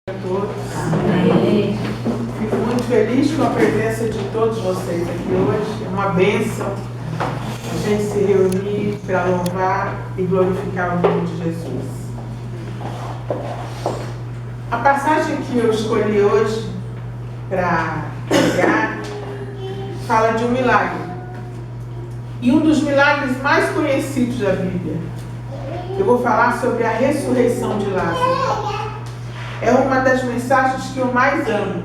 A todos. Amém. Fico muito feliz com a presença de todos vocês aqui hoje. É uma bênção a gente se reunir para louvar e glorificar o nome de Jesus. A passagem que eu escolhi hoje para pregar fala de um milagre. E um dos milagres mais conhecidos da Bíblia. Eu vou falar sobre a ressurreição de Lázaro. É uma das mensagens que eu mais amo.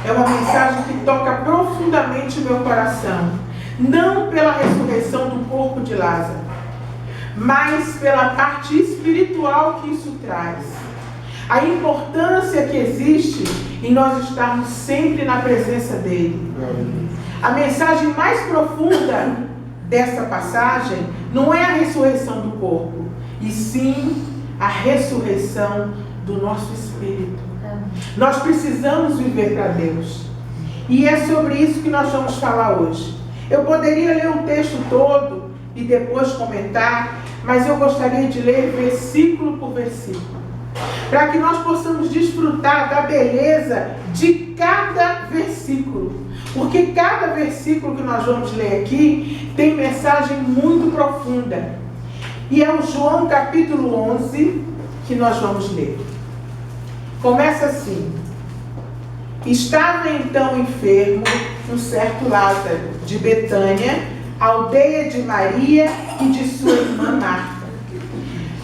É uma mensagem que toca profundamente o meu coração. Não pela ressurreição do corpo de Lázaro, mas pela parte espiritual que isso traz. A importância que existe em nós estarmos sempre na presença dele. A mensagem mais profunda dessa passagem não é a ressurreição do corpo, e sim a ressurreição do nosso espírito. Nós precisamos viver para Deus. E é sobre isso que nós vamos falar hoje. Eu poderia ler o texto todo e depois comentar, mas eu gostaria de ler versículo por versículo, para que nós possamos desfrutar da beleza de cada versículo. Porque cada versículo que nós vamos ler aqui tem mensagem muito profunda. E é o João capítulo 11 que nós vamos ler. Começa assim: estava então enfermo um certo Lázaro, de Betânia, aldeia de Maria e de sua irmã Marta.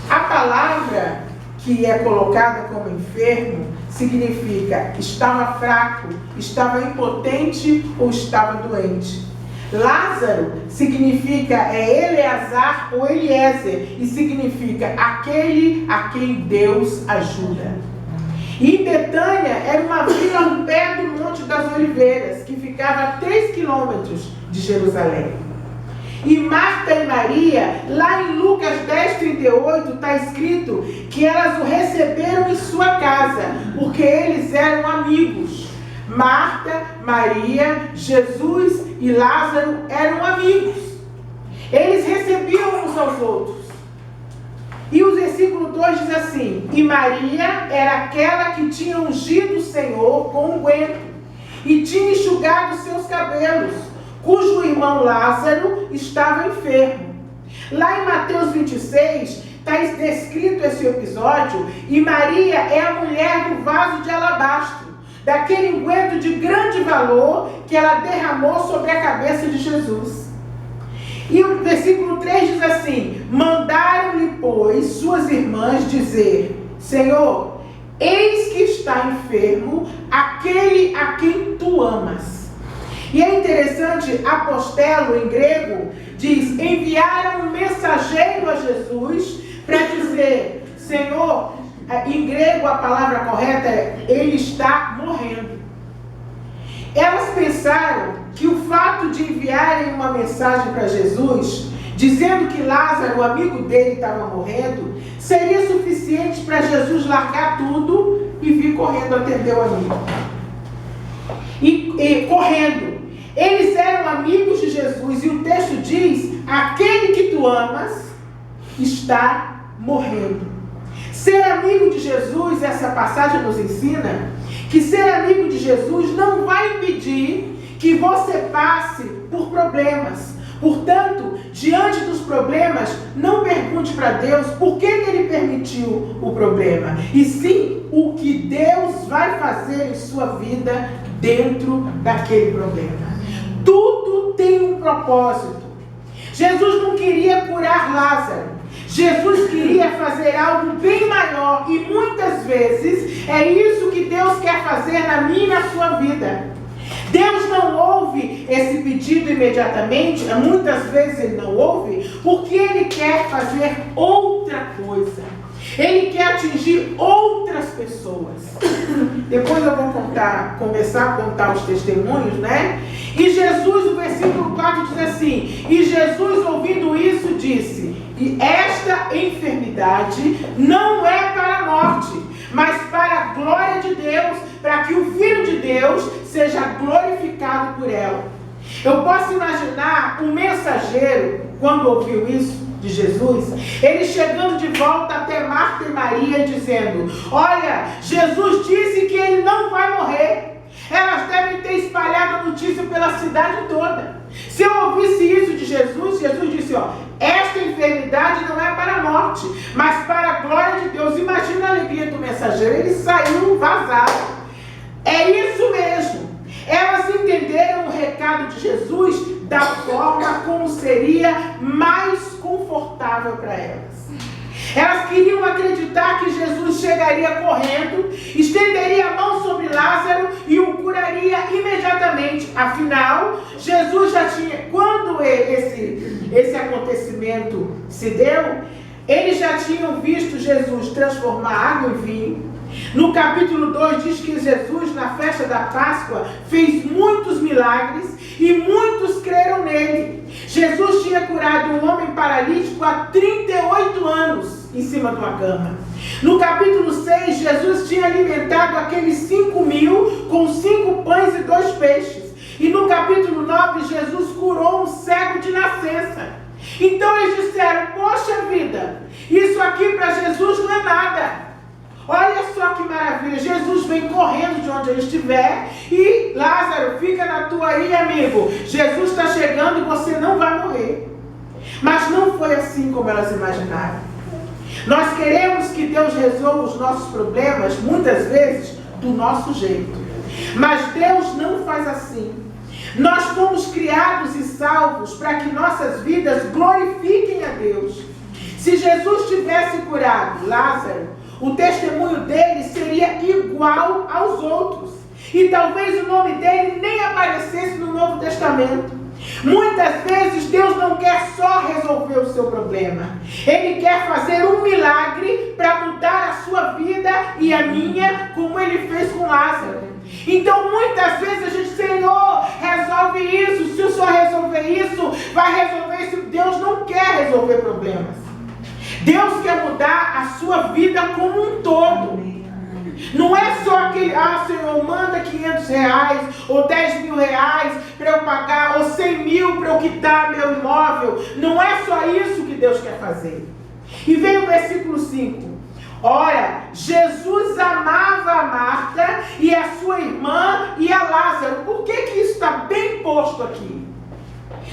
A palavra que é colocada como enfermo significa estava fraco, estava impotente ou estava doente. Lázaro significa Eleazar ou Eliezer e significa aquele a quem Deus ajuda. E Betânia era uma vila ao pé do Monte das Oliveiras, que ficava a 3 quilômetros de Jerusalém. E Marta e Maria, lá em Lucas 10:38, está escrito que elas o receberam em sua casa, porque eles eram amigos. Marta, Maria, Jesus e Lázaro eram amigos. Eles recebiam uns aos outros. E o versículo 2 diz assim: e Maria era aquela que tinha ungido o Senhor com unguento e tinha enxugado seus cabelos, cujo irmão Lázaro estava enfermo. Lá em Mateus 26 está descrito esse episódio, e Maria é a mulher do vaso de alabastro, daquele unguento de grande valor que ela derramou sobre a cabeça de Jesus. E o versículo 3 diz assim: mandaram-lhe, pois, suas irmãs dizer: Senhor, eis que está enfermo aquele a quem tu amas. E é interessante, apostelo em grego diz: enviaram um mensageiro a Jesus para dizer: Senhor, em grego a palavra correta é ele está morrendo. Elas pensaram que o fato de enviarem uma mensagem para Jesus, dizendo que Lázaro, o amigo dele, estava morrendo, seria suficiente para Jesus largar tudo e vir correndo atender o amigo. E correndo. Eles eram amigos de Jesus, e o texto diz: aquele que tu amas está morrendo. Ser amigo de Jesus, essa passagem nos ensina que ser amigo de Jesus não vai impedir que você passe por problemas. Portanto, diante dos problemas, não pergunte para Deus por que Ele permitiu o problema, e sim o que Deus vai fazer em sua vida dentro daquele problema. Tudo tem um propósito. Jesus não queria curar Lázaro. Jesus queria fazer algo bem maior, e muitas vezes é isso que Deus quer fazer na minha e na sua vida. Deus não ouve esse pedido imediatamente, muitas vezes Ele não ouve, porque Ele quer fazer outra coisa. Ele quer atingir outras pessoas. Depois eu vou começar a contar os testemunhos, né? E Jesus, o versículo 4 diz assim: e Jesus, ouvindo isso, disse: e esta enfermidade não é para a morte, mas para a glória de Deus, para que o Filho de Deus seja glorificado por ela. Eu posso imaginar um mensageiro, quando ouviu isso de Jesus, ele chegando de volta até Marta e Maria, dizendo: olha, Jesus a notícia pela cidade toda. Se eu ouvisse isso de Jesus, Jesus disse, ó, esta enfermidade não é para a morte, mas para a glória de Deus. Imagina a alegria do mensageiro, ele saiu vazado. É isso mesmo. Elas entenderam o recado de Jesus da forma como seria mais confortável para elas. Elas queriam acreditar que Jesus chegaria correndo, estenderia a mão sobre Lázaro e o curaria imediatamente. Afinal, Jesus já tinha, quando esse acontecimento se deu, eles já tinham visto Jesus transformar água em vinho. No capítulo 2 diz que Jesus, na festa da Páscoa, fez muitos milagres e muitos creram nele. Jesus tinha curado um homem paralítico há 38 anos em cima de uma cama. No capítulo 6, Jesus tinha alimentado aqueles 5.000 com 5 pães e 2 peixes. E no capítulo 9, Jesus curou um cego de nascença. Então eles disseram, poxa vida, isso aqui para Jesus não é nada. Olha só que maravilha, Jesus vem correndo de onde ele estiver e Lázaro, fica na tua aí, amigo. Jesus está chegando e você não vai morrer. Mas não foi assim como elas imaginaram. Nós queremos que Deus resolva os nossos problemas, muitas vezes, do nosso jeito. Mas Deus não faz assim. Nós fomos criados e salvos para que nossas vidas glorifiquem a Deus. Se Jesus tivesse curado Lázaro, o testemunho dele seria igual aos outros. E talvez o nome dele nem aparecesse no Novo Testamento. Muitas vezes Deus não quer só resolver o seu problema. Ele quer fazer um milagre para mudar a sua vida e a minha, como ele fez com Lázaro. Então muitas vezes a gente, Senhor, resolve isso. Se o Senhor resolver isso, vai resolver isso. Deus não quer resolver problemas. Deus quer mudar a sua vida como um todo. Não é só aquele, Senhor, manda R$500 ou R$10.000 para eu pagar, ou 100 mil para eu quitar meu imóvel. Não é só isso que Deus quer fazer. E vem o versículo 5. Ora, Jesus amava a Marta e a sua irmã e a Lázaro. Por que isso está bem posto aqui?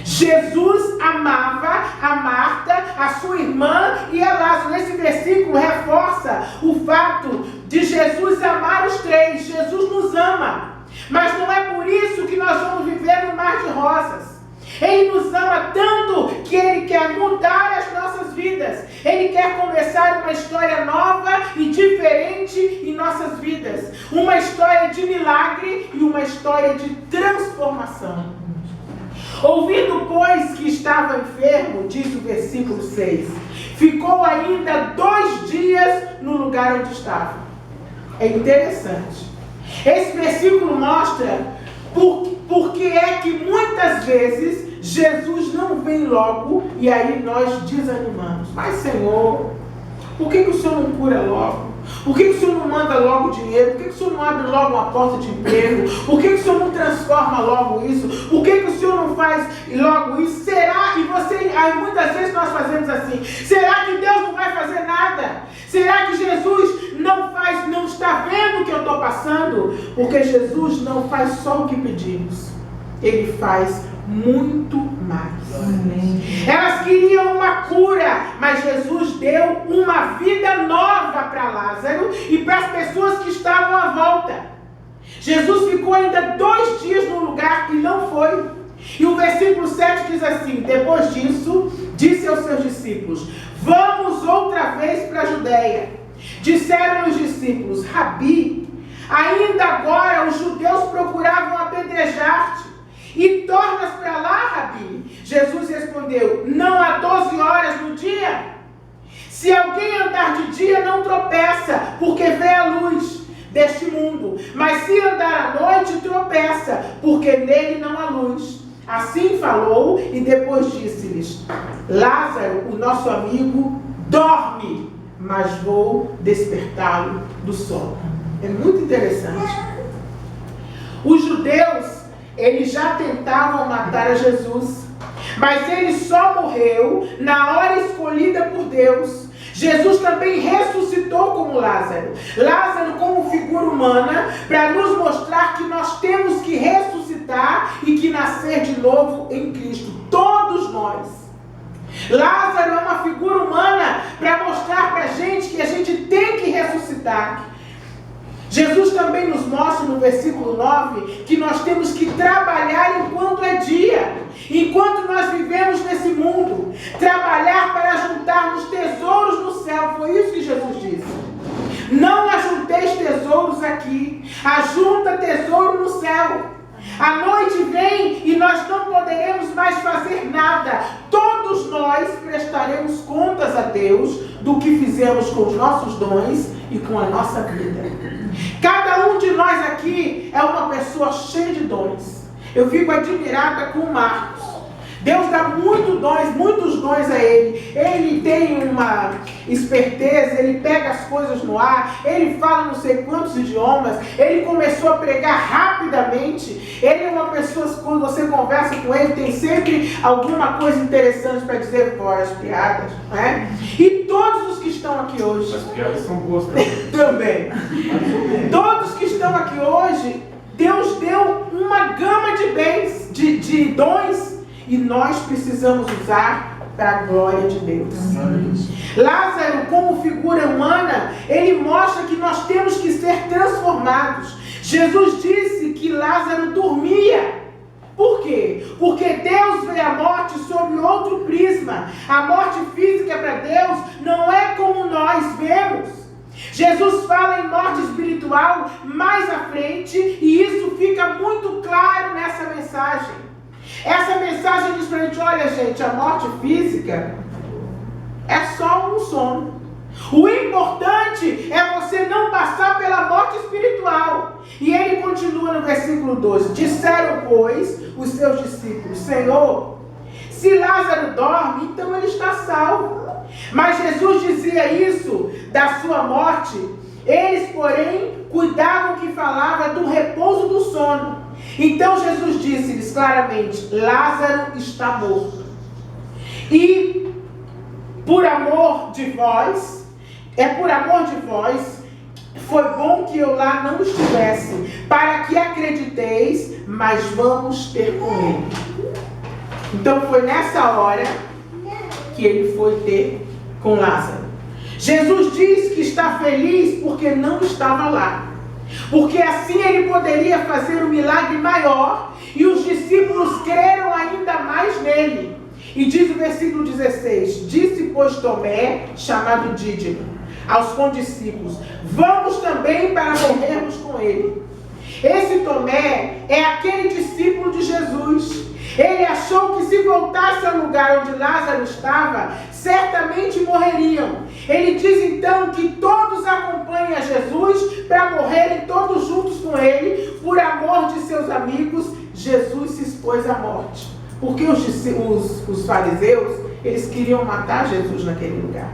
Jesus amava a Marta, a sua irmã e a Lázaro. Esse versículo reforça o fato de Jesus amar os três. Jesus nos ama. Mas não é por isso que nós vamos viver no mar de rosas. Ele nos ama tanto que Ele quer mudar as nossas vidas. Ele quer começar uma história nova e diferente em nossas vidas. Uma história de milagre e uma história de transformação. Ouvindo, pois, que estava enfermo, diz o versículo 6, ficou ainda 2 dias no lugar onde estava. É interessante. Esse versículo mostra por que é que muitas vezes Jesus não vem logo e aí nós desanimamos. Mas, Senhor, por que o Senhor não cura logo? Por que o Senhor não manda logo dinheiro? Por que o Senhor não abre logo uma porta de emprego? Por que o Senhor não transforma logo isso? Por que o Senhor não faz logo isso? Será? Aí muitas vezes nós fazemos assim. Será que Deus não vai fazer nada? Será que Jesus não está vendo o que eu estou passando? Porque Jesus não faz só o que pedimos. Ele faz muito mais. Amém. Elas queriam uma cura, mas Jesus deu uma vida nova para Lázaro e para as pessoas que estavam à volta. Jesus ficou ainda 2 dias no lugar e não foi. E o versículo 7 diz assim: depois disso, disse aos seus discípulos: vamos outra vez para a Judéia. Disseram os discípulos: Rabi, ainda agora os judeus procuravam apedrejar-te. E tornas para lá, Rabi? Jesus respondeu: não há 12 horas no dia? Se alguém andar de dia, não tropeça, porque vê a luz deste mundo. Mas se andar à noite, tropeça, porque nele não há luz. Assim falou e depois disse-lhes: Lázaro, o nosso amigo, dorme, mas vou despertá-lo do sono. É muito interessante. Os judeus, eles já tentavam matar a Jesus, mas ele só morreu na hora escolhida por Deus. Jesus também ressuscitou como Lázaro. Lázaro como figura humana, para nos mostrar que nós temos que ressuscitar nascer de novo em Cristo. Todos nós. Lázaro é uma figura humana para mostrar para a gente que a gente tem que ressuscitar. Jesus também nos mostra no versículo 9 que nós temos que trabalhar enquanto é dia, enquanto nós vivemos nesse mundo, trabalhar para juntarmos tesouros no céu. Foi isso que Jesus disse. Não ajunteis tesouros aqui, ajunta tesouro no céu. A noite vem e nós não poderemos mais fazer nada. Todos nós prestaremos contas a Deus do que fizemos com os nossos dons e com a nossa vida. Cada um de nós aqui é uma pessoa cheia de dons. Eu fico admirada com o Marcos. Deus dá muitos dons a ele. Ele tem uma esperteza, ele pega as coisas no ar, ele fala não sei quantos idiomas, ele começou a pregar rapidamente. Ele é uma pessoa, quando você conversa com ele, tem sempre alguma coisa interessante para dizer, fora as piadas, né? E todos os que estão aqui hoje... As piadas são boas também. Também. Todos que estão aqui hoje, Deus deu uma gama de bens, de dons, e nós precisamos usar para a glória de Deus. Lázaro, como figura humana, ele mostra que nós temos que ser transformados. Jesus disse que Lázaro dormia. Por quê? Porque Deus vê a morte sob outro prisma. A morte física para Deus não é como nós vemos. Jesus fala em morte espiritual mais à frente, e isso fica muito claro nessa mensagem. Essa mensagem diz pra gente, olha gente, a morte física é só um sono. O importante é você não passar pela morte espiritual. E ele continua no versículo 12. Disseram, pois, os seus discípulos, Senhor, se Lázaro dorme, então ele está salvo. Mas Jesus dizia isso da sua morte. Eles, porém, cuidavam que falava do repouso do sono. Então Jesus disse-lhes claramente, Lázaro está morto. E por amor de vós, foi bom que eu lá não estivesse, para que acrediteis, mas vamos ter com ele. Então foi nessa hora que ele foi ter com Lázaro. Jesus diz que está feliz porque não estava lá. Porque assim ele poderia fazer um milagre maior e os discípulos creram ainda mais nele. E diz o versículo 16, disse pois Tomé, chamado Dídimo, aos condiscípulos, vamos também para morrermos com ele. Esse Tomé é aquele discípulo de Jesus. Ele achou que se voltasse ao lugar onde Lázaro estava, certamente morreriam. Ele diz então que todos acompanhem a Jesus para morrerem todos juntos com ele. Por amor de seus amigos, Jesus se expôs à morte. Porque os fariseus, eles queriam matar Jesus naquele lugar.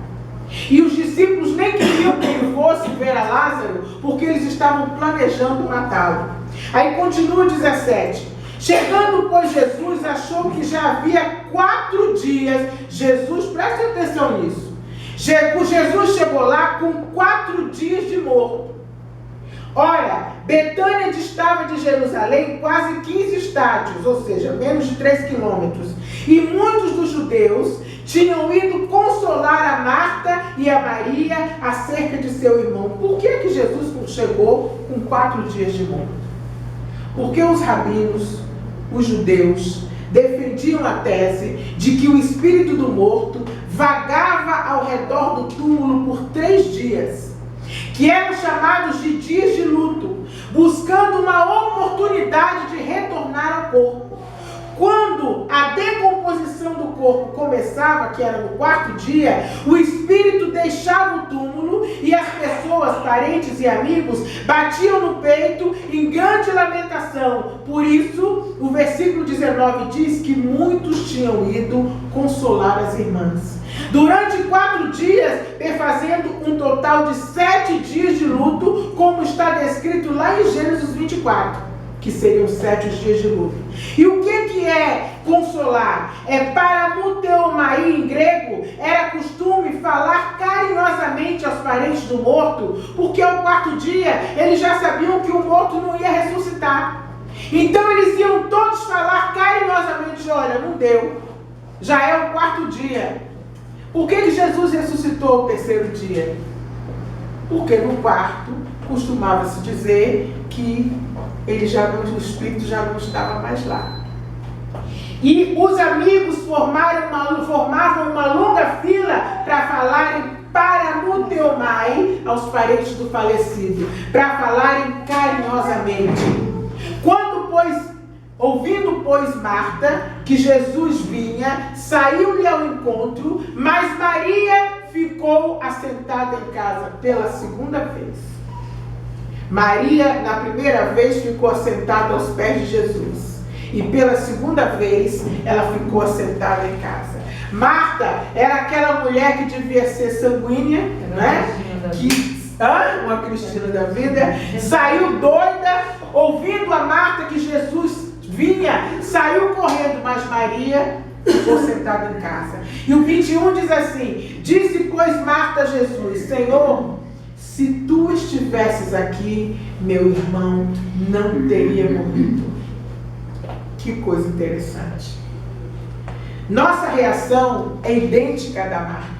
E os discípulos nem queriam que ele fosse ver a Lázaro, porque eles estavam planejando matá-lo. Aí continua 17. Chegando, pois, Jesus achou que já havia 4 dias. Jesus, preste atenção nisso. Jesus chegou lá com 4 dias de morto. Ora, Betânia distava de Jerusalém quase 15 estádios, ou seja, menos de 3 quilômetros. E muitos dos judeus tinham ido consolar a Marta e a Maria acerca de seu irmão. Por que Jesus chegou com 4 dias de morto? Porque os rabinos, os judeus, defendiam a tese de que o espírito do morto vagava ao redor do túmulo por 3 dias, que eram chamados de dias de luto, buscando uma oportunidade de retornar ao corpo. Quando a decomposição do corpo começava, que era no 4º dia, o espírito deixava o túmulo e as pessoas, parentes e amigos, batiam no peito em grande lamentação. Por isso, o versículo 19 diz que muitos tinham ido consolar as irmãs. Durante 4 dias, perfazendo um total de 7 dias de luto, como está descrito lá em Gênesis 24. Que seriam 7 dias de luto. E o que é consolar? É paramuteomai em grego, era costume falar carinhosamente aos parentes do morto, porque ao 4º dia eles já sabiam que o morto não ia ressuscitar. Então eles iam todos falar carinhosamente: olha, não deu, já é o 4º dia. Por que Jesus ressuscitou o 3º dia? Porque no quarto costumava-se dizer que o espírito já não estava mais lá. E os amigos formavam uma longa fila para falarem paramuteomai aos parentes do falecido, para falarem carinhosamente. Ouvindo, pois, Marta que Jesus vinha, saiu-lhe ao encontro, mas Maria ficou assentada em casa pela 2ª vez. Maria, na primeira vez, ficou assentada aos pés de Jesus. E pela 2ª vez, ela ficou assentada em casa. Marta era aquela mulher que devia ser sanguínea, né? Uma Cristina da vida. Saiu doida, ouvindo a Marta que Jesus vinha, saiu correndo, mas Maria ficou sentada em casa. E o 21 diz assim: disse, pois, Marta a Jesus: Senhor, se tu estivesses aqui, meu irmão não teria morrido. Que coisa interessante. Nossa reação é idêntica à da Marta.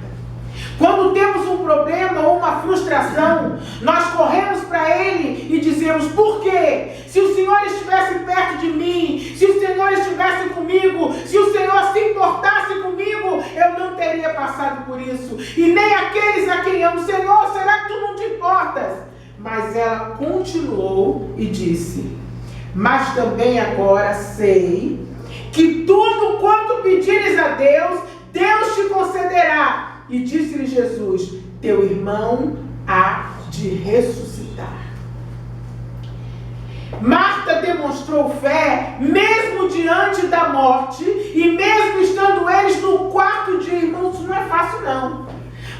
Quando temos um problema ou uma frustração, nós corremos para Ele e dizemos: por quê? Se o Senhor estivesse perto de mim, se o Senhor estivesse comigo, se o Senhor se importasse comigo, eu não teria passado por isso. E nem aqueles a quem amo: Senhor, será que tu não te importas? Mas ela continuou e disse: mas também agora sei que tudo quanto pedires a Deus, Deus te concederá. E disse-lhe Jesus: teu irmão há de ressuscitar. Marta demonstrou fé mesmo diante da morte e mesmo estando eles no 4º dia. Irmãos, isso não é fácil não.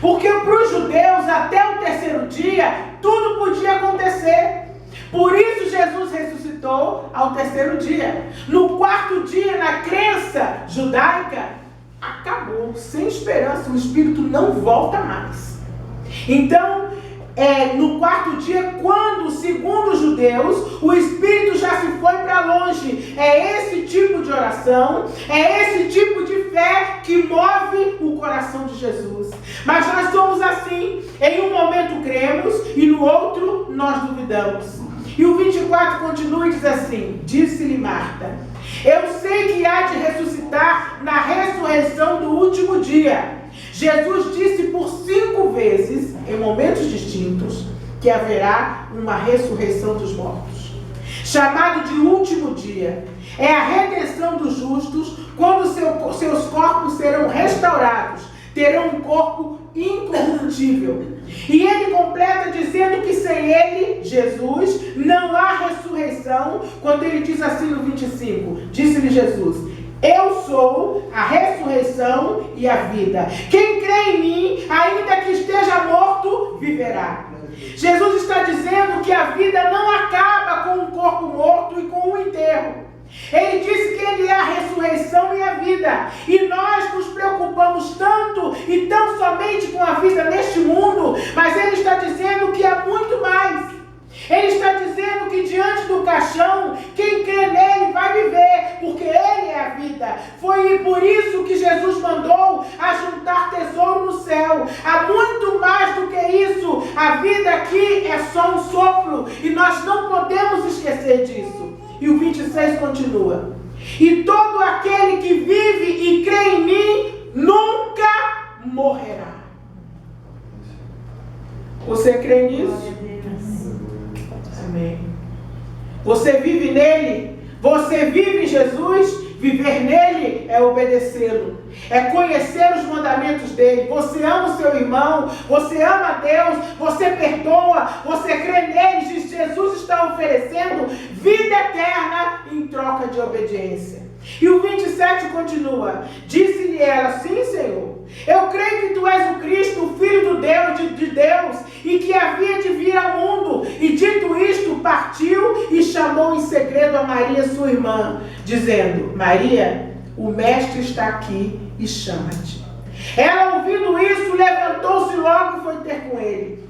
Porque para os judeus, até o 3º dia, tudo podia acontecer. Por isso Jesus ressuscitou ao 3º dia. No 4º dia, na crença judaica, acabou, sem esperança, o espírito não volta mais. Então, no 4º dia, quando, segundo os judeus, o espírito já se foi para longe. É esse tipo de oração, é esse tipo de fé que move o coração de Jesus. Mas nós somos assim: em um momento cremos e no outro nós duvidamos. E o 24 continua e diz assim: disse-lhe Marta: eu sei que há de ressuscitar na ressurreição do último dia. Jesus disse por 5 vezes, em momentos distintos, que haverá uma ressurreição dos mortos. Chamado de último dia, é a redenção dos justos, quando seus corpos serão restaurados, terão um corpo incorruptível. E ele completa dizendo que sem ele, Jesus, não há ressurreição, quando ele diz assim no 25, disse-lhe Jesus: eu sou a ressurreição e a vida. Quem crê em mim, ainda que esteja morto, viverá. Jesus está dizendo que a vida não acaba com um corpo morto e com um enterro. Ele disse que Ele é a ressurreição e a vida. E nós nos preocupamos tanto e tão somente com a vida neste mundo, mas Ele está dizendo que há muito mais. Ele está dizendo que diante do caixão, quem crê nele vai viver, porque Ele é a vida. Foi por isso que Jesus mandou ajuntar tesouro no céu. Há muito mais do que isso. A vida aqui é só um sopro e nós não podemos esquecer disso. E o 26 continua: e todo aquele que vive e crê em mim nunca morrerá. Você crê nisso? Amém. Você vive nele? Você vive em Jesus? Viver nele é obedecê-lo, é conhecer os mandamentos dele. Você ama o seu irmão, você ama a Deus, você perdoa, você crê nele. Jesus está oferecendo vida eterna em troca de obediência. E o 27 continua: disse-lhe ela: sim, Senhor, eu creio que tu és o Cristo, o Filho de Deus, e que havia de vir ao mundo. E dito isto, partiu e chamou em segredo a Maria, sua irmã, dizendo: Maria, o Mestre está aqui e chama-te. Ela, ouvindo isso, levantou-se logo e foi ter com ele.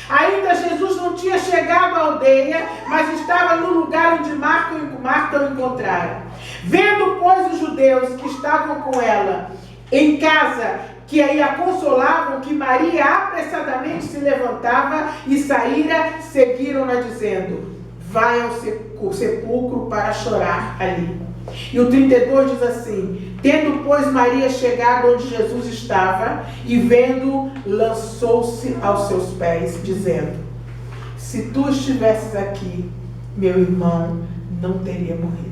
Ainda Jesus não tinha chegado à aldeia, mas estava no lugar onde Marta Marta o encontrara. Vendo, pois, os judeus que estavam com ela em casa, que aí a consolavam, que Maria apressadamente se levantava e saíra, seguiram-na dizendo: vai ao sepulcro para chorar ali. E o 32 diz assim: tendo, pois, Maria chegado onde Jesus estava, e vendo, lançou-se aos seus pés, dizendo: se tu estivesses aqui, meu irmão não teria morrido.